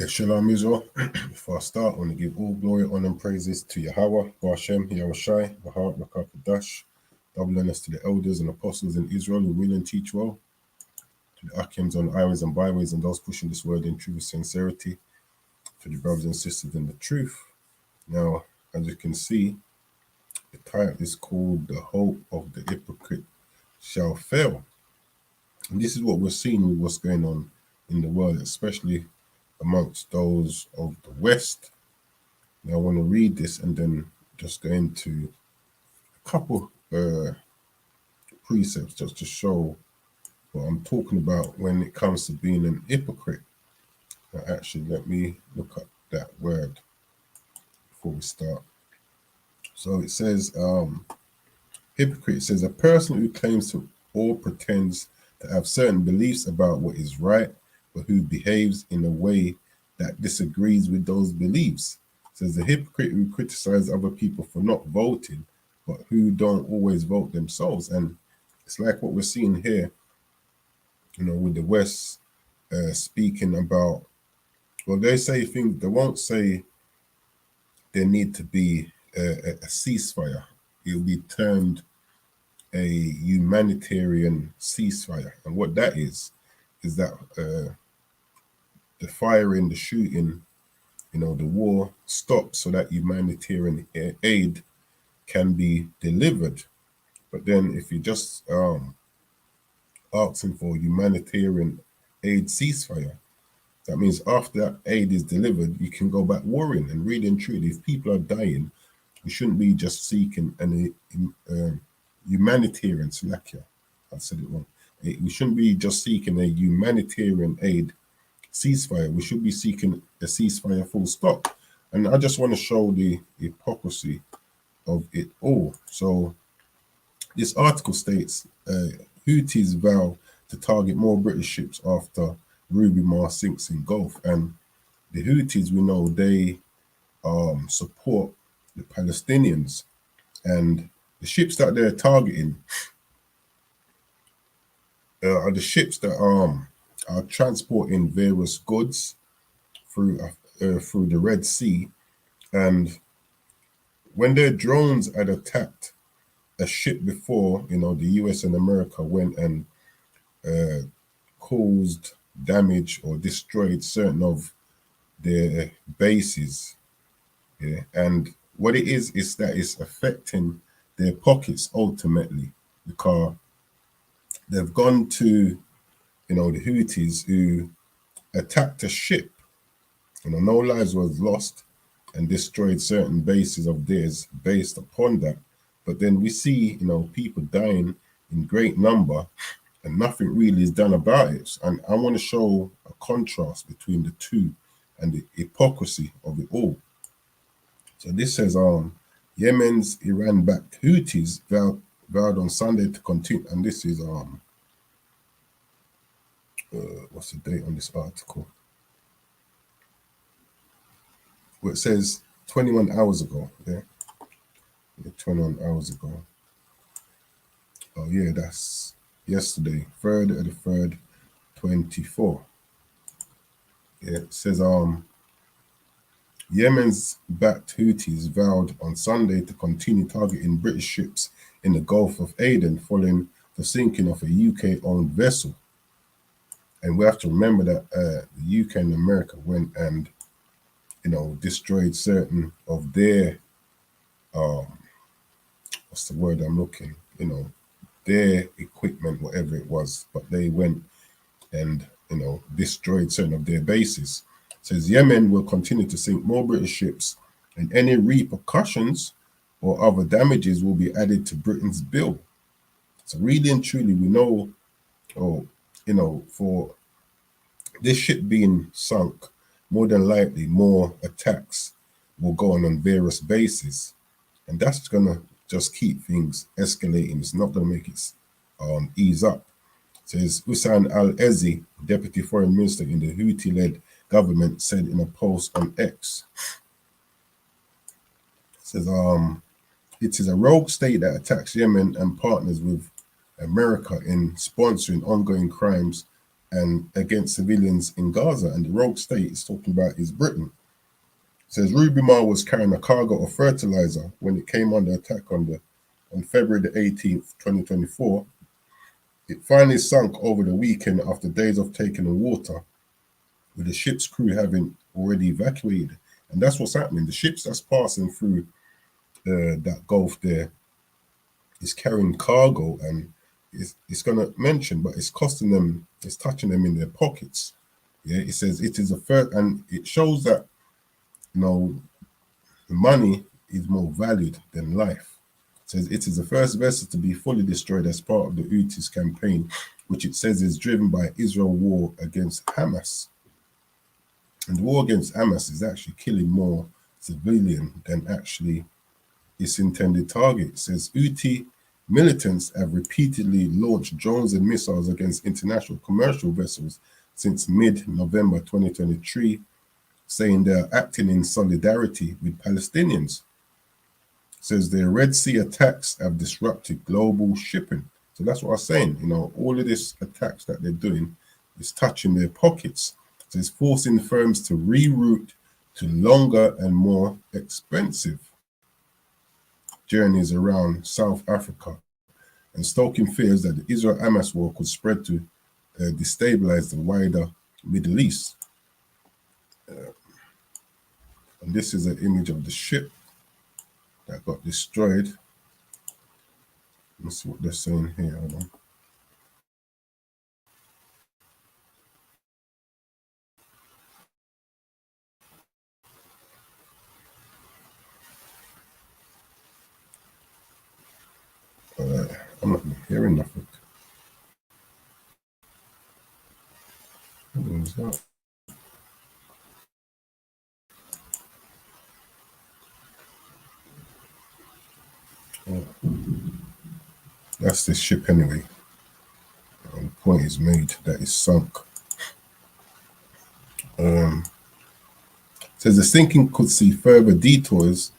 Shalom Israel. Before I start, I want to give all glory, honor, and praises to Yahweh, Bashem, Yahushai, Bahar, Rakakadash, double honors to the elders and apostles in Israel who will and teach well, to the Akims on the highways and byways and those pushing this word in truth and sincerity, to the brothers and sisters in the truth. Now, as you can see, the title is called The Hope of the Hypocrite Shall Fail. And this is what we're seeing with what's going on in the world, especially amongst those of the West. Now I want to read this and then just go into a couple precepts just to show what I'm talking about when it comes to being an hypocrite. Now actually, let me look up that word before we start. So it says, hypocrite says, a person who claims to or pretends to have certain beliefs about what is right, but who behaves in a way that disagrees with those beliefs. It says the hypocrite who criticizes other people for not voting, but who don't always vote themselves. And it's like what we're seeing here, with the West speaking about, well, they say things, they won't say there need to be a ceasefire. It'll be termed a humanitarian ceasefire. And what that is that the firing, the shooting, the war stops so that humanitarian aid can be delivered. But then if you're just asking for humanitarian aid ceasefire, that means after that aid is delivered, you can go back warring. And really and truly, if people are dying, we shouldn't be just seeking an humanitarian, Slovakia, I said it wrong. We shouldn't be just seeking a humanitarian aid ceasefire. We should be seeking a ceasefire full stop. And I just want to show the hypocrisy of it all. So this article states, Houthis vow to target more British ships after Ruby Mars sinks in Gulf. And the Houthis, we know they support the Palestinians, and the ships that they're targeting are the ships that are transporting various goods through the Red Sea. And when their drones had attacked a ship before, the US and America went and caused damage or destroyed certain of their bases. Yeah, and what it is that it's affecting their pockets ultimately, because they've gone to, the Houthis who attacked a ship. No lives was lost and destroyed certain bases of theirs based upon that. But then we see, people dying in great number and nothing really is done about it. And I want to show a contrast between the two and the hypocrisy of it all. So this says, Yemen's Iran-backed Houthis vowed on Sunday to continue, and this is what's the date on this article? Well, it says 21 hours ago. Yeah, 21 hours ago. Oh yeah, that's yesterday, 3rd of the 3rd, 24. Yeah, it says Yemen's backed Houthis vowed on Sunday to continue targeting British ships in the Gulf of Aden following the sinking of a UK-owned vessel. And we have to remember that the UK and America went and, destroyed certain of their, what's the word I'm looking, their equipment, whatever it was, but they went and, destroyed certain of their bases. It says Yemen will continue to sink more British ships, and any repercussions or other damages will be added to Britain's bill. So really and truly, we know, for this ship being sunk, more than likely more attacks will go on various bases. And that's going to just keep things escalating. It's not going to make it ease up. It says Hussein al-Ezi, deputy foreign minister in the Houthi-led government, said in a post on X. It says, it is a rogue state that attacks Yemen and partners with America in sponsoring ongoing crimes and against civilians in Gaza. And the rogue state is talking about is Britain. It says Ruby Mar was carrying a cargo of fertilizer when it came under attack on February the 18th, 2024. It finally sunk over the weekend after days of taking the water, with the ship's crew having already evacuated. And that's what's happening. The ships that's passing through that Gulf there is carrying cargo, and it's going to mention, but it's costing them, it's touching them in their pockets. Yeah, it says it is a first, and it shows that, you know, the money is more valued than life. It says it is the first vessel to be fully destroyed as part of the Houthis campaign, which it says is driven by Israel war against Hamas. And the war against Hamas is actually killing more civilian than actually its intended target. It says Houthi militants have repeatedly launched drones and missiles against international commercial vessels since mid-November 2023, saying they are acting in solidarity with Palestinians. It says their Red Sea attacks have disrupted global shipping. So that's what I'm saying. You know, all of this attacks that they're doing is touching their pockets. So it's forcing firms to reroute to longer and more expensive journeys around South Africa, and stoking fears that the Israel-Hamas war could spread to destabilize the wider Middle East. And this is an image of the ship that got destroyed. Let's see what they're saying here. Hold on. I'm not hearing nothing. What was that? Oh. That's the ship anyway. And the point is made that it's sunk. Says the sinking could see further detours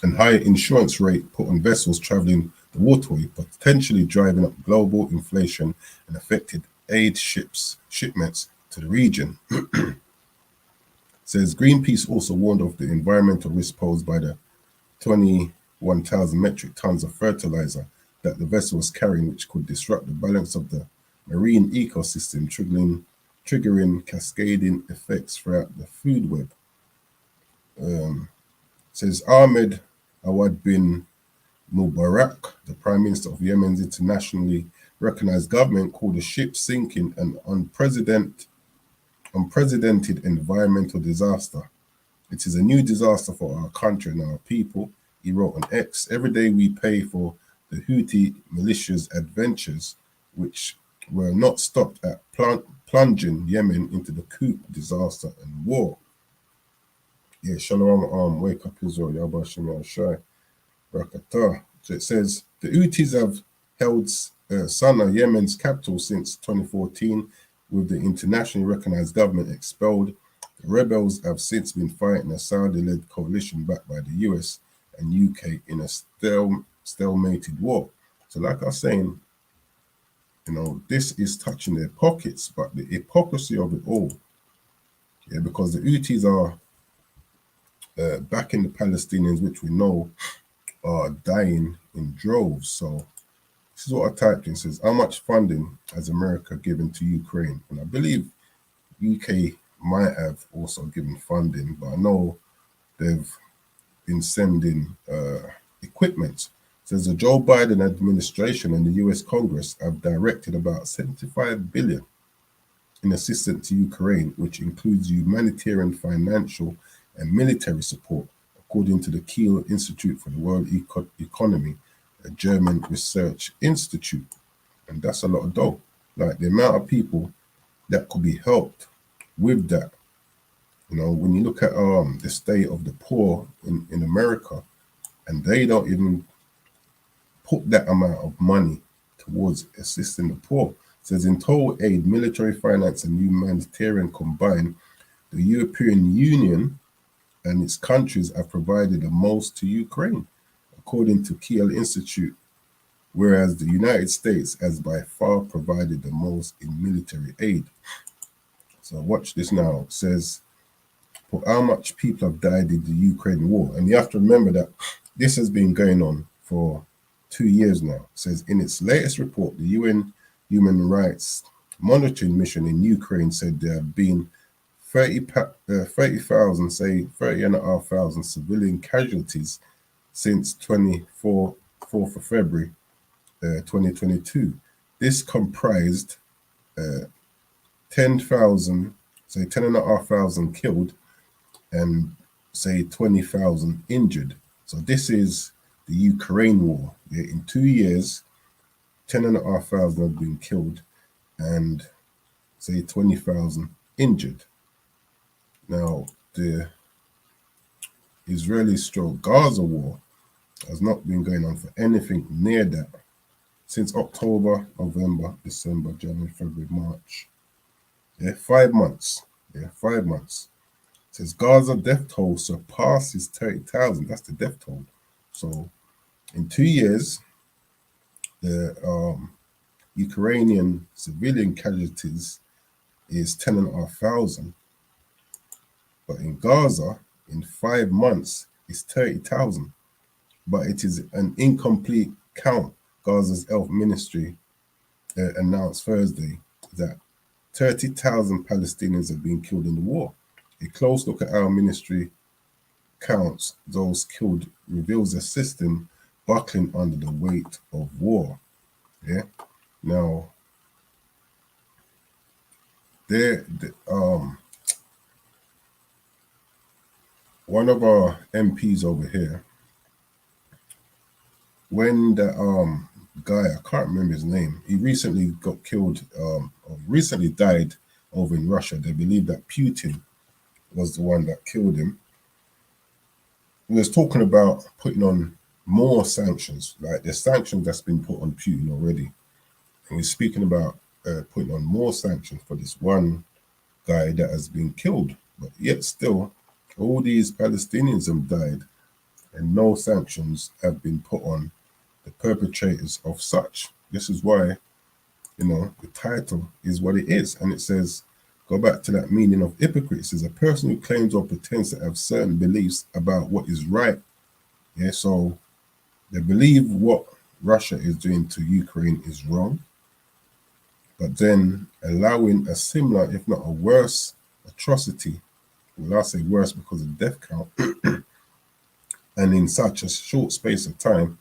and higher insurance rate put on vessels traveling the waterway, potentially driving up global inflation and affected aid shipments to the region. Says Greenpeace also warned of the environmental risk posed by the 21,000 metric tons of fertilizer that the vessel was carrying, which could disrupt the balance of the marine ecosystem, triggering cascading effects throughout the food web. Says Ahmed Awad bin Mubarak, the Prime Minister of Yemen's internationally recognized government, called the ship sinking an unprecedented environmental disaster. It is a new disaster for our country and our people, he wrote on X. Every day we pay for the Houthi militia's adventures, which were not stopped at plunging Yemen into the coup, disaster, and war. Yeah, Shalom, wake up Israel, Yabba Shem Shai, Rakatah. So it says the Houthis have held Sana'a, Yemen's capital, since 2014, with the internationally recognized government expelled. The rebels have since been fighting a Saudi-led coalition backed by the US and UK in a stalemated war. So like I was saying, you know, this is touching their pockets, but the hypocrisy of it all, yeah, because the Houthis are backing the Palestinians, which we know are dying in droves. So this is what I typed in. It says, how much funding has America given to Ukraine? And I believe UK might have also given funding, but I know they've been sending equipment. It says the Joe Biden administration and the US Congress have directed about 75 billion in assistance to Ukraine, which includes humanitarian, financial, and military support, according to the Kiel Institute for the World Economy, a German research institute. And that's a lot of dough. Like the amount of people that could be helped with that. You know, when you look at the state of the poor in America, and they don't even put that amount of money towards assisting the poor. It says in total aid, military finance, and humanitarian combined, the European Union and its countries have provided the most to Ukraine, according to Kiel Institute, whereas the United States has by far provided the most in military aid. So watch this now. It says, for how much people have died in the Ukraine war. And you have to remember that this has been going on for 2 years now. It says, in its latest report, the UN Human Rights Monitoring Mission in Ukraine said there have been 30,000, say 30,500 civilian casualties since 4th of February 2022. This comprised 10,000, say 10,500 killed and say 20,000 injured. So this is the Ukraine war. In 2 years, 10,500 have been killed and say 20,000 injured. Now, the Israeli-Gaza war has not been going on for anything near that since October, November, December, January, February, March. 5 months. 5 months. It says Gaza death toll surpasses 30,000. That's the death toll. So in 2 years, the Ukrainian civilian casualties is 10,500. But in Gaza, in 5 months, it's 30,000. But it is an incomplete count. Gaza's health ministry announced Thursday that 30,000 Palestinians have been killed in the war. A close look at our ministry counts those killed reveals a system buckling under the weight of war. Now, one of our MPs over here, when the guy, I can't remember his name, he recently got killed, or recently died over in Russia. They believe that Putin was the one that killed him. He was talking about putting on more sanctions, like the sanctions that's been put on Putin already. And he's speaking about putting on more sanctions for this one guy that has been killed. But yet still, all these Palestinians have died and no sanctions have been put on the perpetrators of such. This is why, the title is what it is. And it says, go back to that meaning of hypocrite. It says a person who claims or pretends to have certain beliefs about what is right. So they believe what Russia is doing to Ukraine is wrong, but then allowing a similar, if not a worse, atrocity. Well, I say worse because of death count, and in such a short space of time,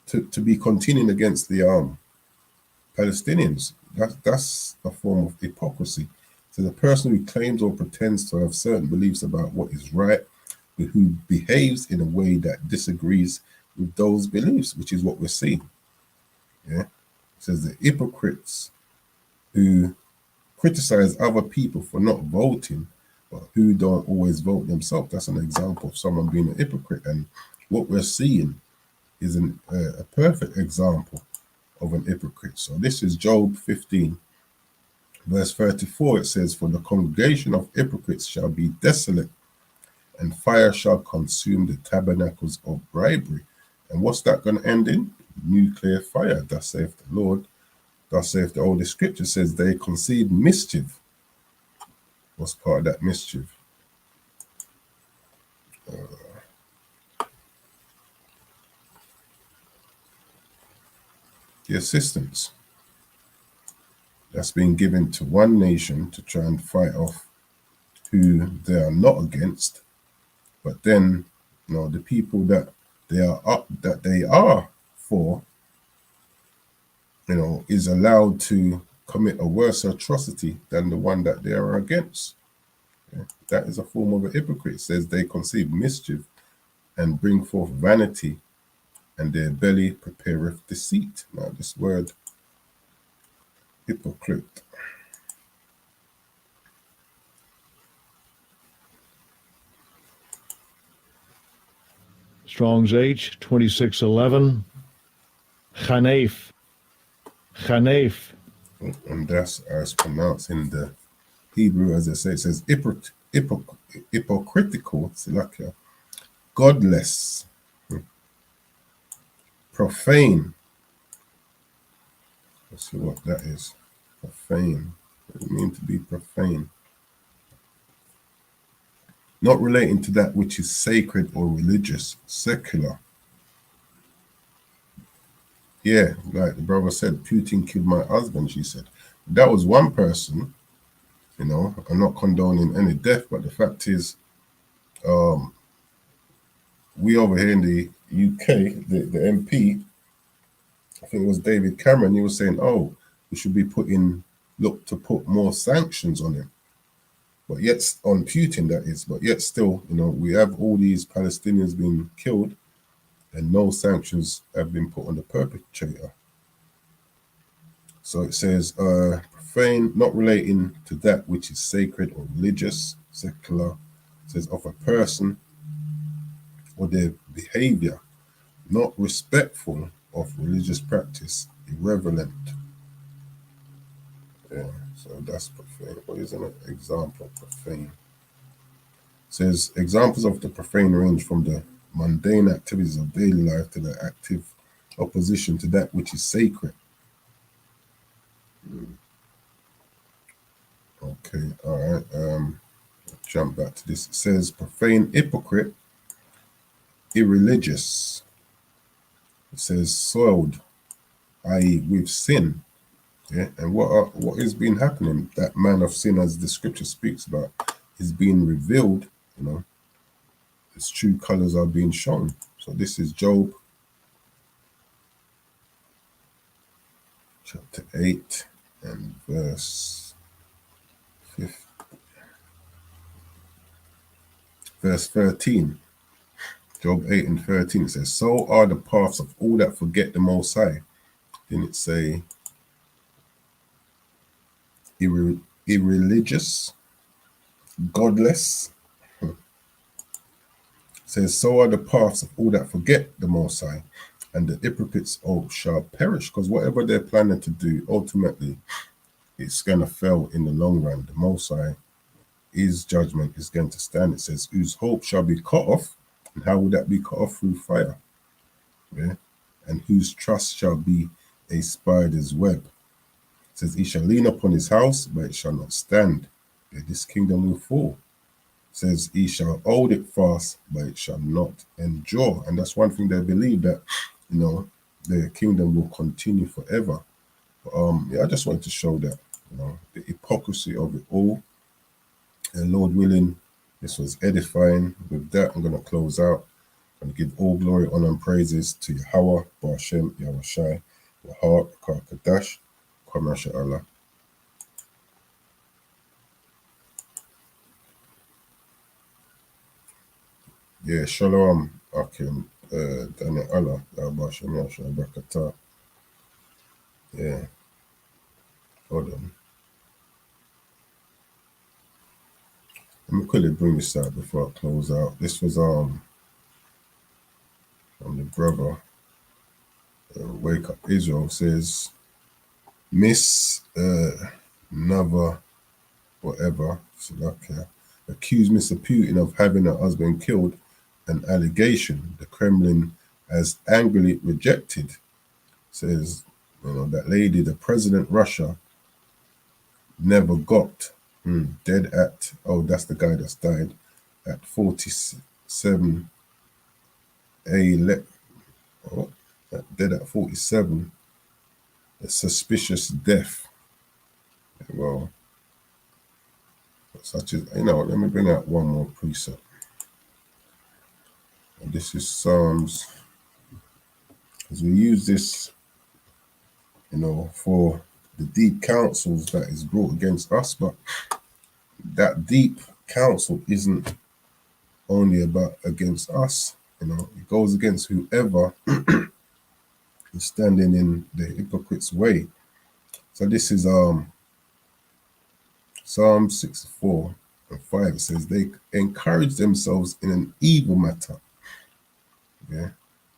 to be continuing against the Palestinians. That's a form of hypocrisy. So the person who claims or pretends to have certain beliefs about what is right, but who behaves in a way that disagrees with those beliefs, which is what we're seeing. It says the hypocrites who criticize other people for not voting, but who don't always vote themselves. That's an example of someone being a hypocrite. And what we're seeing is a perfect example of an hypocrite. So this is Job 15, verse 34. It says, for the congregation of hypocrites shall be desolate, and fire shall consume the tabernacles of bribery. And what's that going to end in? Nuclear fire. Thus saith the Lord. Thus saith the Holy Scripture, says they conceive mischief. What's part of that mischief? The assistance that's been given to one nation to try and fight off who they are not against, but then the people that they are for, is allowed to commit a worse atrocity than the one that they are against. That is a form of a hypocrite. It says they conceive mischief and bring forth vanity, and their belly prepareth deceit. Now this word hypocrite, Strong's H 2611. Chanef. And that's as pronounced in the Hebrew, as I say. It says hypocritical, godless. profane. Let's see what that is. Profane. What does it mean to be profane? Not relating to that which is sacred or religious, secular. Yeah, like the brother said, Putin killed my husband, she said. That was one person, you know. I'm not condoning any death, but the fact is, we over here in the UK, the MP, I think it was David Cameron, he was saying, oh, we should be look to put more sanctions on him. But yet, on Putin, that is, but yet still, you know, we have all these Palestinians being killed and no sanctions have been put on the perpetrator. So it says, profane, not relating to that which is sacred or religious, secular. It says of a person or their behavior, not respectful of religious practice, irreverent. Yeah, so that's profane. What is an example of profane? It says examples of the profane range from the mundane activities of daily life to the active opposition to that which is sacred. Okay, all right. Jump back to this. It says profane, hypocrite, irreligious. It says soiled, i.e., with sin. Yeah, and what has been happening? That man of sin, as the scripture speaks about, is being revealed. You know, his true colors are being shown. So this is Job chapter 8 and verse 13. Job 8 and 13. It says, "So are the paths of all that forget the Most High." Didn't it say irreligious, godless? It says, "So are the paths of all that forget the Most High, and the hypocrites all shall perish." Because whatever they're planning to do, ultimately, it's going to fail in the long run. The Most High, his judgment is going to stand. It says, "Whose hope shall be cut off." And how will that be cut off? Through fire. Yeah. "And whose trust shall be a spider's web." It says, "He shall lean upon his house, but it shall not stand. Yeah, this kingdom will fall." It says, "He shall hold it fast, but it shall not endure." And that's one thing they believe, that, you know, the kingdom will continue forever. Yeah, I just wanted to show that, you know, the hypocrisy of it all. And Lord willing, this was edifying. With that, I'm going to close out. I'm going to give all glory, honor, and praises to Yahweh, Ba'ashem, Yahweh Shai, Wahar, Kadash, Kwamasha Allah. Yeah, Shalom, Akim, Daniel Allah, Ba'ashem, Yahweh Shai, Barakatah. Yeah, hold on. Let me quickly bring this out before I close out. This was from the brother, Wake Up Israel, says, Miss Nava, whatever, Slovakia, accused Mr. Putin of having her husband killed, an allegation the Kremlin has angrily rejected. Says, you know, that lady, the president Russia never got, dead at, oh, that's the guy that's died at 47, dead at 47, a suspicious death. Well, such as, you know, let me bring out one more precept. And this is Psalms, as we use this, you know, for the deep counsels that is brought against us, but that deep counsel isn't only about against us, you know, it goes against whoever is standing in the hypocrite's way. So this is Psalm 64 and 5. It says, "They encourage themselves in an evil matter. Yeah.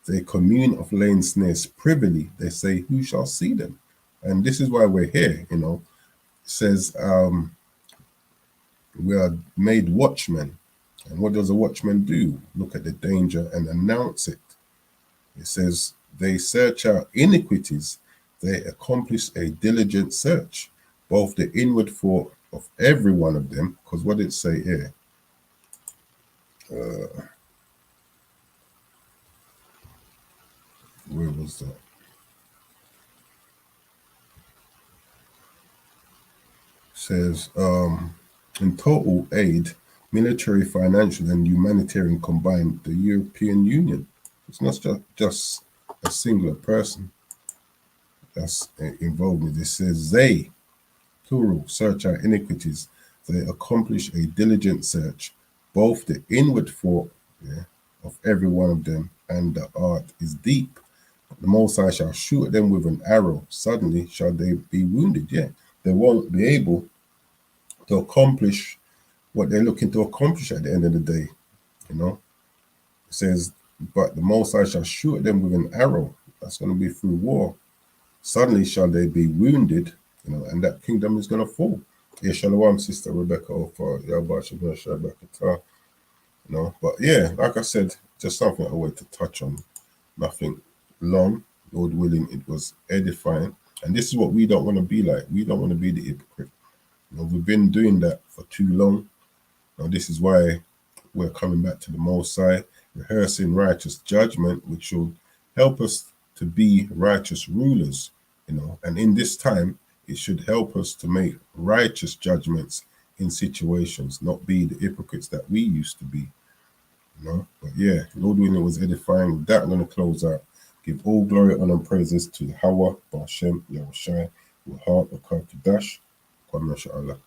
They commune of laying snares privily. They say, who shall see them?" And this is why we're here, you know. It says, we are made watchmen. And what does a watchman do? Look at the danger and announce it. It says, they search out iniquities, they accomplish a diligent search, both the inward thought of every one of them. Because what did it say here? Where was that? Says in total aid, military, financial, and humanitarian combined, the European Union. It's not just a singular person that's involved in this. It says they, plural, search out iniquities. They accomplish a diligent search, both the inward thought, yeah, of every one of them, and the art is deep. The Most High shall shoot at them with an arrow. Suddenly shall they be wounded. Yeah, they won't be able to accomplish what they're looking to accomplish at the end of the day. You know, it says, but the Most High shall shoot at them with an arrow. That's going to be through war. Suddenly shall they be wounded, you know, and that kingdom is going to fall. Yeah, Shalom, Sister Rebecca, or Yabash, you know. But yeah, like I said, just something I wanted to touch on. Nothing long. Lord willing, it was edifying. And this is what we don't want to be like. We don't want to be the hypocrite. You know, we've been doing that for too long. You know, this is why we're coming back to the Most High, rehearsing righteous judgment, which will help us to be righteous rulers, you know. And in this time, it should help us to make righteous judgments in situations, not be the hypocrites that we used to be, you know. But yeah, Lord willing, it was edifying. With that, I'm going to close out. Give all glory, honor, and praises to Hawa, Bashem, Yahushai, Wahab, Akar Kadash, Kwame, Inshallah.